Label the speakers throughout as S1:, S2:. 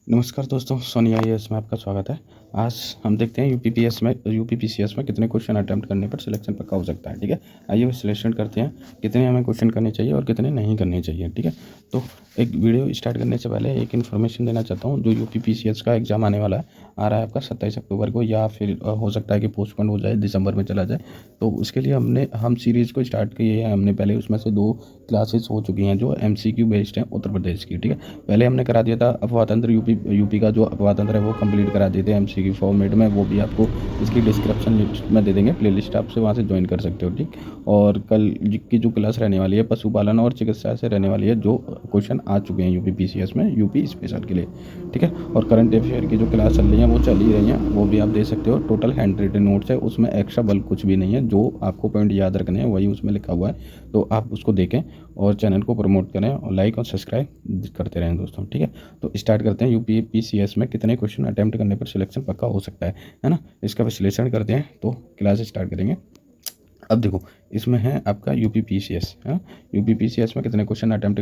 S1: नमस्कार दोस्तों, सोनी आईएएस में आपका स्वागत है। आज हम देखते हैं यूपीपीसीएस में कितने क्वेश्चन अटेम्प्ट करने पर सिलेक्शन पक्का हो सकता है। ठीक है, आइए विश्लेषण करते हैं कितने हमें क्वेश्चन करने चाहिए और कितने नहीं करने चाहिए। ठीक है, तो एक वीडियो स्टार्ट करने से पहले एक इन्फॉर्मेशन देना चाहता हूँ। जो यूपीपीसीएस का एग्ज़ाम आने वाला है, आ रहा है आपका 27 अक्टूबर को, या फिर हो सकता है कि पोस्टपोन हो जाए, दिसंबर में चला जाए। तो उसके लिए हम सीरीज़ को स्टार्ट किए हैं। हमने पहले उसमें से 2 क्लासेस हो चुकी हैं जो एमसीक्यू बेस्ड हैं उत्तर प्रदेश की। ठीक है, पहले हमने करा दिया था अफवाह तंत्र, यूपी का जो अफवाह तंत्र है वो कंप्लीट करा दिए थे एमसीक्यू फॉर्मेट में। वो भी आपको इसकी डिस्क्रिप्शन लिस्ट में दे देंगे, प्लेलिस्ट आप से वहाँ से ज्वाइन कर सकते हो। ठीक, और कल की जो क्लास रहने वाली है पशुपालन और चिकित्सा से रहने वाली है, जो क्वेश्चन आ चुके हैं यूपीपीसीएस में यूपी स्पेशल के लिए। ठीक है, और करंट अफेयर की जो क्लास चल रही है वो चल ही रही हैं, वो भी आप दे सकते हो। टोटल हैंड रिटन नोट्स है, उसमें एक्स्ट्रा बल्क कुछ भी नहीं है। जो आपको पॉइंट याद रखने हैं वही उसमें लिखा हुआ है, तो आप उसको देखें और चैनल को प्रमोट करें और लाइक और सब्सक्राइब करते रहें दोस्तों। ठीक है, तो स्टार्ट करते हैं। यूपीपीसीएस में कितने क्वेश्चन अटेम्प्ट करने पर सिलेक्शन पक्का हो सकता है ना, इसका विश्लेषण करते हैं। तो क्लास स्टार्ट करेंगे। अब देखो, इसमें है आपका यूपीपीसीएस है। यूपीपीसीएस में कितने क्वेश्चन अटेम्प्ट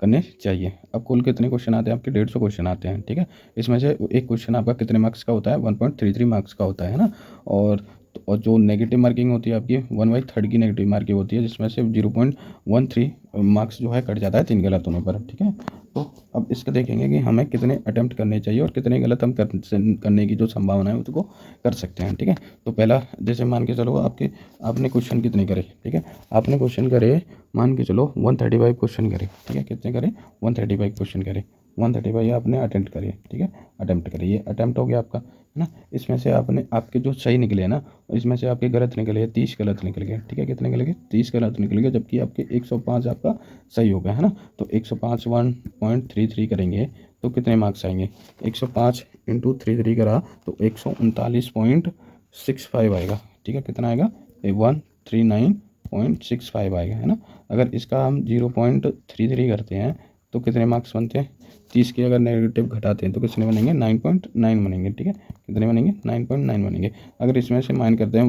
S1: करने चाहिए। अब कुल कितने क्वेश्चन आते हैं आपके, 150 क्वेश्चन आते हैं। ठीक है, इसमें से एक क्वेश्चन आपका कितने मार्क्स का होता है, 1.33 मार्क्स का होता है ना। और जो नेगेटिव मार्किंग होती है आपकी 1/3 की नेगेटिव मार्किंग होती है, जिसमें से 0.13 मार्क्स जो है कट जाता है 3 गलत होने पर। ठीक है, तो अब इसका देखेंगे कि हमें कितने अटेम्प्ट करने चाहिए और कितने गलत हम करने की जो संभावना है उसको कर सकते हैं। ठीक है, तो पहला जैसे मान के चलो आपने क्वेश्चन कितने करे। ठीक है, आपने क्वेश्चन करे, मान के चलो 135 क्वेश्चन करे। ठीक है, कितने करे, 135 क्वेश्चन करे। 135 आपने अटेम्प्ट करे। ठीक है, अटेम्प्ट करे, ये अटेम्प्ट हो गया आपका, है ना। इसमें से आपके जो सही निकले ना, इसमें से आपके गलत निकले 30 गलत निकल गए। ठीक है, कितने निकल गए, 30 गलत निकल गए, जबकि आपके 105 आपका सही हो गया, है ना। तो 105 1.33 करेंगे तो कितने मार्क्स आएंगे। 105 इंटू 33 करा तो 139.65 आएगा। ठीक है, कितना आएगा, 139.65 आएगा, है ना। अगर इसका हम 0.33 करते हैं तो कितने मार्क्स बनते हैं। 30 के अगर नेगेटिव घटाते हैं तो कितने बनेंगे, 9.9 बनेंगे। ठीक है, कितने बनेंगे, 9.9 बनेंगे। अगर इसमें से माइनस करते हैं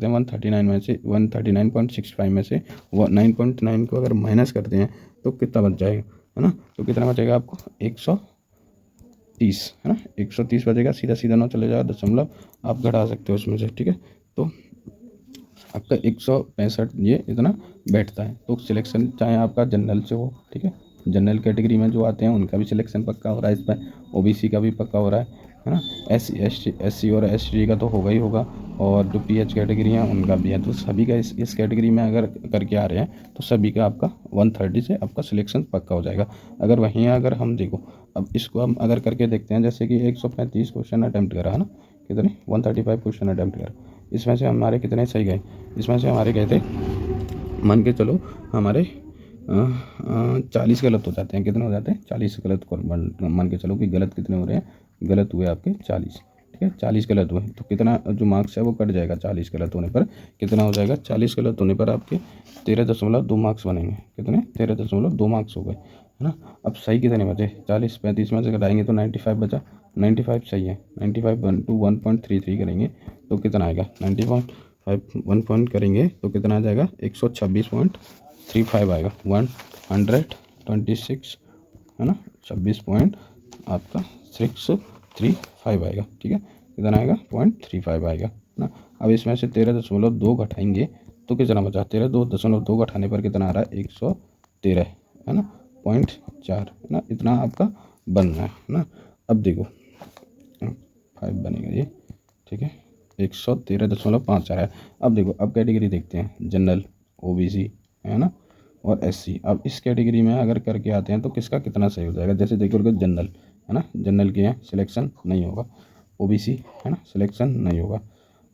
S1: 139 में से, 139.65 में से 9.9 को अगर माइनस करते हैं तो कितना बच जाएगा, है ना। तो कितना बचेगा आपको, 130, है ना। 130 बचेगा, सीधा सीधा 9 चले जाएगा, दशमलव आप घटा सकते हो उसमें से। ठीक है, तो आपका 165 ये इतना बैठता है। तो सिलेक्शन चाहे आपका जनरल से हो, ठीक है, जनरल कैटेगरी में जो आते हैं उनका भी सिलेक्शन पक्का हो रहा है, इसमें ओबीसी का भी पक्का हो रहा है ना। एससी और एसटी का तो होगा ही होगा, और जो पीएच कैटेगरी हैं उनका भी है। तो सभी का इस कैटेगरी में अगर करके आ रहे हैं तो सभी का आपका 130 से आपका सिलेक्शन पक्का हो जाएगा। अगर हम देखो, अब इसको हम अगर करके देखते हैं, जैसे कि 135 क्वेश्चन अटैम्प्ट करा, है ना, कितने 135 क्वेश्चन अटैम्प्ट करा, इसमें से हमारे कितने सही गए, इसमें से हमारे गए थे, मान के चलो हमारे 40 गलत हो जाते हैं। कितने हो जाते हैं, 40 गलत मान के चलो कि गलत कितने हो रहे हैं, गलत हुए आपके 40। ठीक है, 40 गलत हुए तो कितना जो मार्क्स है वो कट जाएगा। 40 गलत होने पर कितना हो जाएगा, 40 गलत होने पर आपके 13.2 मार्क्स बनेंगे। कितने, 13.2 मार्क्स हो गए, है ना। अब सही कितने बचे, 40 35 में से घटाएंगे तो 95 बचा। 95 सही है, 95 1.33 करेंगे तो कितना आएगा, 95 1 पॉइंट करेंगे तो कितना आ जाएगा, 126.35 आएगा, 126, है ना, 26 पॉइंट आपका 635 आएगा। ठीक है, कितना आएगा, 0.35 आएगा, है ना। अब इसमें से 13.2 घटाएंगे तो कितना बचा, 13.2 घटाने पर कितना आ रहा है, 113, है ना, 0.4, है ना, इतना आपका बन रहा है ना। अब देखो 5 बनेगा ये। ठीक है, 113.5 आ रहा है। अब देखो, अब कैटेगरी देखते हैं, जनरल, ओबीसी, है ना, और एससी। अब इस कैटेगरी में अगर करके आते हैं तो किसका कितना सही हो जाएगा। जैसे देखो, जनरल, है ना, जनरल के हैं सिलेक्शन नहीं होगा, ओबीसी, है ना, सिलेक्शन नहीं होगा,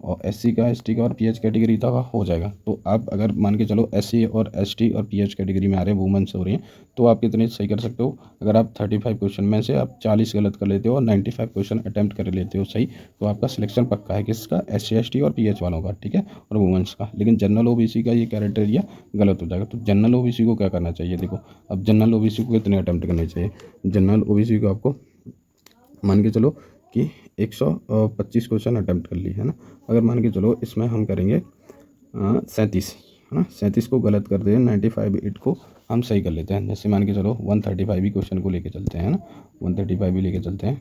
S1: और एससी का, एसटी का और पीएच कैटेगरी का हो जाएगा। तो आप अगर मान के चलो एससी और एसटी और पीएच कैटेगरी में आ रहे हैं, वुमेन्स हो रही हैं, तो आप कितने सही कर सकते हो। अगर आप 35 क्वेश्चन में से आप 40 गलत कर लेते हो और 95 क्वेश्चन अटैम्प्ट कर लेते हो सही, तो आपका सिलेक्शन पक्का है किसका, एससी एसटी और पीएच वालों का। ठीक है, और वुमेन्स का। लेकिन जनरल ओबीसी का ये क्राइटेरिया गलत हो जाएगा। तो जनरल ओबीसी को क्या करना चाहिए, देखो, अब जनरल ओबीसी को कितने अटैम्प्ट करने चाहिए। जनरल ओबीसी को आपको मान के चलो कि 125 क्वेश्चन अटैम्प्ट कर ली, है ना। अगर मान के चलो इसमें हम करेंगे 37, है ना, 37 को गलत कर दें, 95 8 को हम सही कर लेते हैं। जैसे मान के चलो 135 भी क्वेश्चन को लेके चलते हैं ना, 135 भी लेके चलते हैं।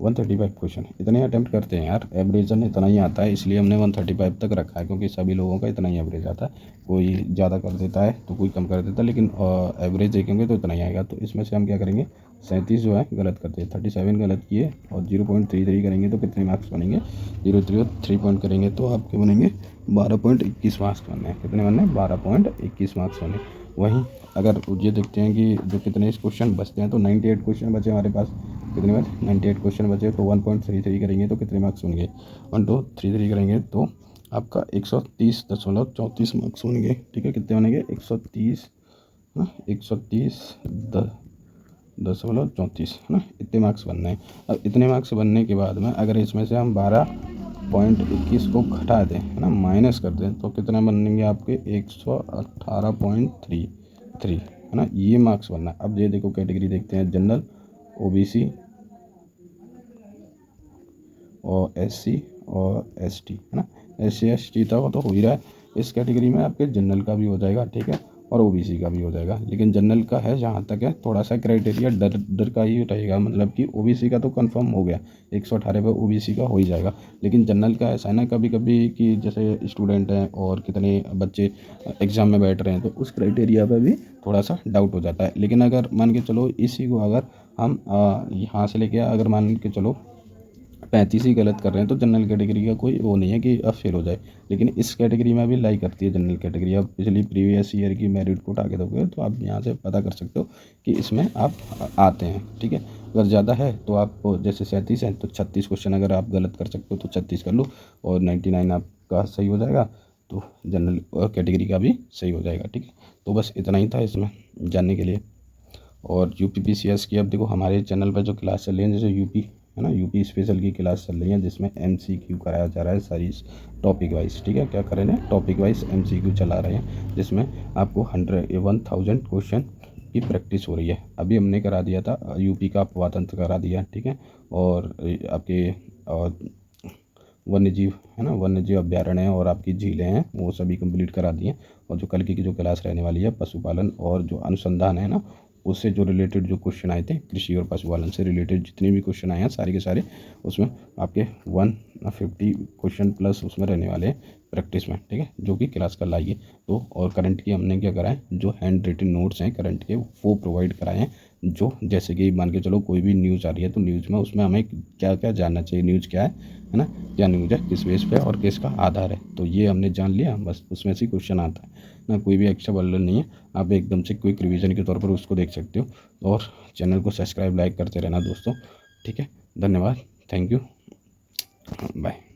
S1: 135 क्वेश्चन इतने अटैम्प्ट करते हैं यार, एवरेजन इतना ही आता है, इसलिए हमने 135 तक रखा है, क्योंकि सभी लोगों का इतना ही एवरेज आता है। कोई ज़्यादा कर देता है तो कोई कम कर देता है, लेकिन एवरेज देखेंगे तो इतना ही आएगा। तो इसमें से हम क्या करेंगे, 37 जो है गलत करते हैं, 37 गलत किए और 0.33 करेंगे तो कितने मार्क्स बनेंगे, 0.3 पॉइंट करेंगे तो आपके बनेंगे 12.21 मार्क्स बनने हैं। कितने बनने हैं, 12.21 मार्क्स बने। वहीं अगर ये देखते हैं कि जो कितने क्वेश्चन बचते हैं, तो 98 क्वेश्चन बचे हमारे पास। कितने बचे, 98 क्वेश्चन बचे, तो 1.33 करेंगे तो कितने मार्क्स होंगे, 1233 करेंगे तो आपका 130.34 मार्क्स होंगे। ठीक है, कितने बनेंगे, 130, 130.34 है ना, इतने मार्क्स बनने हैं। अब इतने मार्क्स बनने के बाद में अगर इसमें से हम 12.21 को घटा दें, है ना, माइनस कर दें, तो कितना बनेंगे आपके 118.33, है ना, ये मार्क्स बनना है। अब ये देखो कैटेगरी देखते हैं, जनरल, ओबीसी और एससी और एसटी, है ना। एससी एसटी था वो तो हो ही रहा है, इस कैटेगरी में आपके जनरल का भी हो जाएगा, ठीक है, और ओबीसी का भी हो जाएगा। लेकिन जनरल का है जहाँ तक है थोड़ा सा क्राइटेरिया डर का ही रहेगा, मतलब कि ओबीसी का तो कंफर्म हो गया, 118 पे ओबीसी का हो ही जाएगा। लेकिन जनरल का ऐसा है ना, कभी कभी कि जैसे स्टूडेंट हैं और कितने बच्चे एग्ज़ाम में बैठ रहे हैं, तो उस क्राइटेरिया पे भी थोड़ा सा डाउट हो जाता है। लेकिन अगर मान के चलो इसी को अगर हम यहाँ से लेके अगर मान के चलो 35 ही गलत कर रहे हैं, तो जनरल कैटेगरी का कोई वो नहीं है कि अब फेल हो जाए। लेकिन इस कैटेगरी में भी लाई करती है जनरल कैटेगरी। अब पिछली प्रीवियस ईयर की मेरिट को उठा के दोगे तो आप यहाँ से पता कर सकते हो कि इसमें आप आते हैं, ठीक है। अगर ज़्यादा है तो आप जैसे 37 है तो 36 क्वेश्चन अगर आप गलत कर सकते हो तो 36 कर लो, और 99 आपका सही हो जाएगा, तो जनरल कैटेगरी का भी सही हो जाएगा, ठीक है। तो बस इतना ही था इसमें जानने के लिए। और यूपीपीसीएस की अब देखो हमारे चैनल पर जो क्लास चल रही है, जैसे यूपी है ना, यूपी स्पेशल की क्लास चल रही है, जिसमें एमसीक्यू कराया जा रहा है सारी टॉपिक वाइज, ठीक है। क्या कर रहे हैं, टॉपिक वाइज एमसीक्यू चला रहे हैं, जिसमें आपको 1000 क्वेश्चन की प्रैक्टिस हो रही है। अभी हमने करा दिया था यूपी का अपवाद तंत्र करा दिया, ठीक है। और आपके वन्य जीव है ना, वन्य जीव अभ्यारण्य और आपकी झीलें हैं वो सभी कंप्लीट करा दी हैं। और जो कल की जो क्लास रहने वाली है पशुपालन और जो अनुसंधान है ना, उससे जो रिलेटेड जो क्वेश्चन आए थे, कृषि और पशुपालन से रिलेटेड जितने भी क्वेश्चन आए हैं सारे के सारे उसमें आपके 150 क्वेश्चन प्लस उसमें रहने वाले हैं प्रैक्टिस में, ठीक है, जो कि क्लास कल आई है। तो और करंट की हमने क्या करा है, जो हैंड रिटन नोट्स हैं करंट के वो प्रोवाइड कराए हैं। जो जैसे कि मान के चलो कोई भी न्यूज़ आ रही है तो न्यूज़ में उसमें हमें क्या क्या जानना चाहिए, न्यूज़ क्या है ना, क्या न्यूज़ है, किस बेस पे और किसका आधार है, तो ये हमने जान लिया, बस उसमें से क्वेश्चन आता है ना। कोई भी एक्स्ट्रा वर्डन नहीं है, आप एकदम से क्विक रिवीजन के तौर पर उसको देख सकते हो। और चैनल को सब्सक्राइब लाइक करते रहना दोस्तों, ठीक है। धन्यवाद, थैंक यू, बाय।